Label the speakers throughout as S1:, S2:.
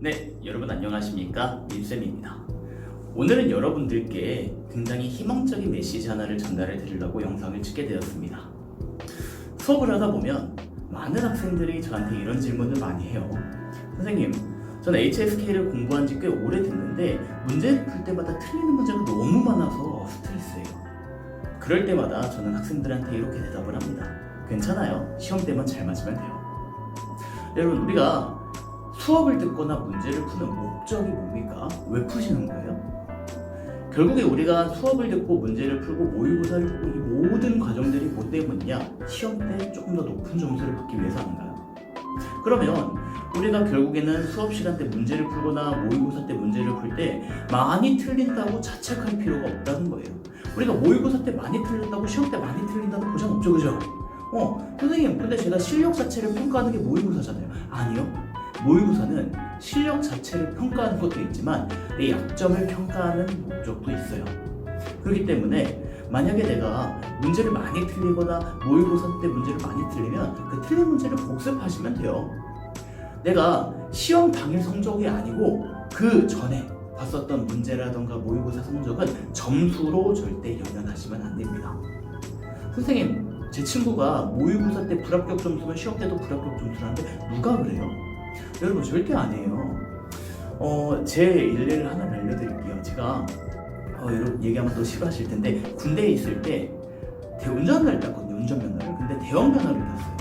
S1: 네, 여러분 안녕하십니까? 민쌤입니다. 오늘은 여러분들께 굉장히 희망적인 메시지 하나를 전달해 드리려고 영상을 찍게 되었습니다. 수업을 하다 보면 많은 학생들이 저한테 이런 질문을 많이 해요. 선생님, 저는 HSK를 공부한 지 꽤 오래됐는데 문제를 풀 때마다 틀리는 문제가 너무 많아서 스트레스예요. 그럴 때마다 저는 학생들한테 이렇게 대답을 합니다. 괜찮아요. 시험 때만 잘 맞으면 돼요. 여러분, 우리가 수업을 듣거나 문제를 푸는 목적이 뭡니까? 왜 푸시는 거예요? 결국에 우리가 수업을 듣고 문제를 풀고 모의고사를 보고 이 모든 과정들이 뭐 때문이냐? 시험 때 조금 더 높은 점수를 받기 위해서 하는가요? 그러면 우리가 결국에는 수업 시간 때 문제를 풀거나 모의고사 때 문제를 풀 때 많이 틀린다고 자책할 필요가 없다는 거예요. 우리가 모의고사 때 많이 틀린다고 시험 때 많이 틀린다는 보장 없죠, 그죠? 선생님, 근데 제가 실력 자체를 평가하는 게 모의고사잖아요. 아니요. 모의고사는 실력 자체를 평가하는 것도 있지만 내 약점을 평가하는 목적도 있어요. 그렇기 때문에 만약에 내가 문제를 많이 틀리거나 모의고사 때 문제를 많이 틀리면 그 틀린 문제를 복습하시면 돼요. 내가 시험 당일 성적이 아니고 그 전에 봤었던 문제라던가 모의고사 성적은 점수로 절대 연연하시면 안 됩니다. 선생님, 제 친구가 모의고사 때 불합격 점수면 시험 때도 불합격 점수라는데 누가 그래요? 여러분, 절대 아니에요. 제 일례를 하나 알려드릴게요. 제가 이런 얘기하면 또 싫어하실 텐데 군대에 있을 때 운전면허를 땄거든요. 운전면허를. 근데 대형 면허를 땄어요.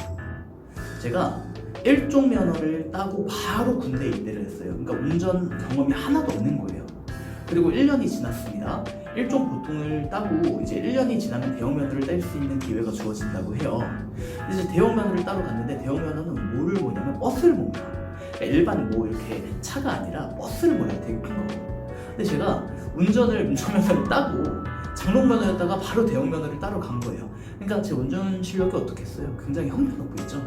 S1: 제가 1종 면허를 따고 바로 군대에 입대를 했어요. 그러니까 운전 경험이 하나도 없는 거예요. 그리고 1년이 지났습니다. 1종 보통을 따고 이제 1년이 지나면 대형 면허를 딸 수 있는 기회가 주어진다고 해요. 이제 대형 면허를 따러 갔는데 대형 면허는 뭐를 보냐면 버스를 봅니다. 그러니까 일반 이렇게 차가 아니라 버스를 몰아요. 되게 큰 거. 근데 제가 운전면허를 따고 장롱면허였다가 바로 대형면허를 따러 간 거예요. 그러니까 제 운전 실력이 어떻겠어요? 굉장히 형편없겠죠.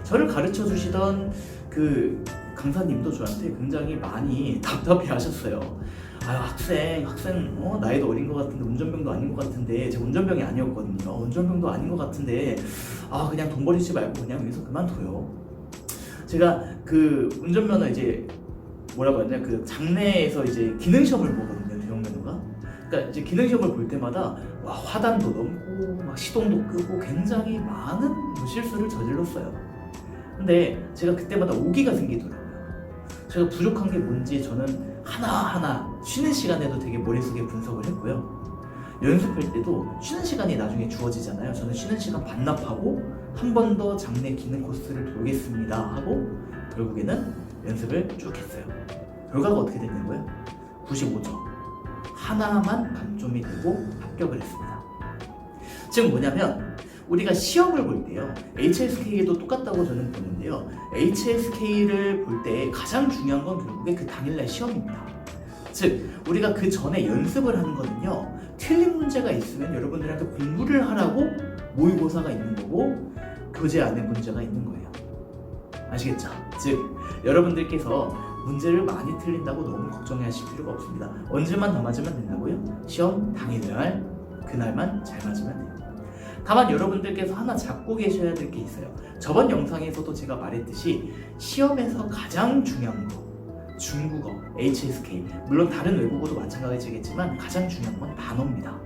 S1: 저를 가르쳐 주시던 그 강사님도 저한테 굉장히 많이 답답해 하셨어요. 아유, 학생 나이도 어린 것 같은데 운전병도 아닌 것 같은데. 제가 운전병이 아니었거든요. 운전병도 아닌 것 같은데 그냥 돈 버리지 말고 그냥 여기서 그만둬요. 제가 그 운전면허 이제 뭐라고 하냐, 그 장내에서 이제 기능시험을 보거든요, 대형면허가. 그러니까 이제 기능시험을 볼 때마다 화단도 넘고 막 시동도 끄고 굉장히 많은 실수를 저질렀어요. 근데 제가 그때마다 오기가 생기더라고요. 제가 부족한 게 뭔지 저는 하나하나 쉬는 시간에도 되게 머릿속에 분석을 했고요. 연습할 때도 쉬는 시간이 나중에 주어지잖아요. 저는 쉬는 시간 반납하고 한 번 더 장내 기능 코스를 돌겠습니다 하고 결국에는 연습을 쭉 했어요. 결과가 어떻게 됐냐고요? 95점. 하나만 감점이 되고 합격을 했습니다. 지금 뭐냐면 우리가 시험을 볼 때요, HSK에도 똑같다고 저는 보는데요, HSK를 볼 때 가장 중요한 건 결국에 그 당일날 시험입니다. 즉 우리가 그 전에 연습을 하는 거는요, 틀린 문제가 있으면 여러분들한테 공부를 하라고 모의고사가 있는 거고 교재 안에 문제가 있는 거예요. 아시겠죠? 즉 여러분들께서 문제를 많이 틀린다고 너무 걱정하실 필요가 없습니다. 언제만 더 맞으면 된다고요? 시험 당일날 그날만 잘 맞으면 돼요. 다만 여러분들께서 하나 잡고 계셔야 될 게 있어요. 저번 영상에서도 제가 말했듯이 시험에서 가장 중요한 거, 중국어, HSK, 물론 다른 외국어도 마찬가지겠지만 가장 중요한 건 단어입니다.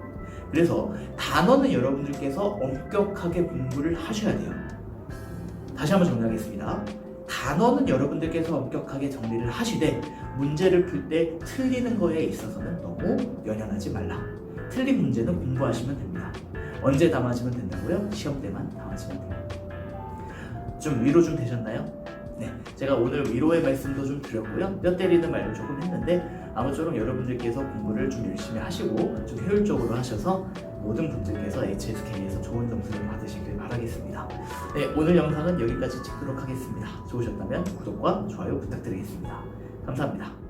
S1: 그래서 단어는 여러분들께서 엄격하게 공부를 하셔야 돼요. 다시 한번 정리하겠습니다. 단어는 여러분들께서 엄격하게 정리를 하시되 문제를 풀 때 틀리는 거에 있어서는 너무 연연하지 말라. 틀린 문제는 공부하시면 됩니다. 언제 다 맞으면 된다고요? 시험 때만 다 맞으면 돼요. 좀 위로 좀 되셨나요? 네, 제가 오늘 위로의 말씀도 좀 드렸고요, 뼈 때리는 말도 조금 했는데 아무쪼록 여러분들께서 공부를 좀 열심히 하시고 좀 효율적으로 하셔서 모든 분들께서 HSK에서 좋은 점수를 받으시길 바라겠습니다. 네, 오늘 영상은 여기까지 찍도록 하겠습니다. 좋으셨다면 구독과 좋아요 부탁드리겠습니다. 감사합니다.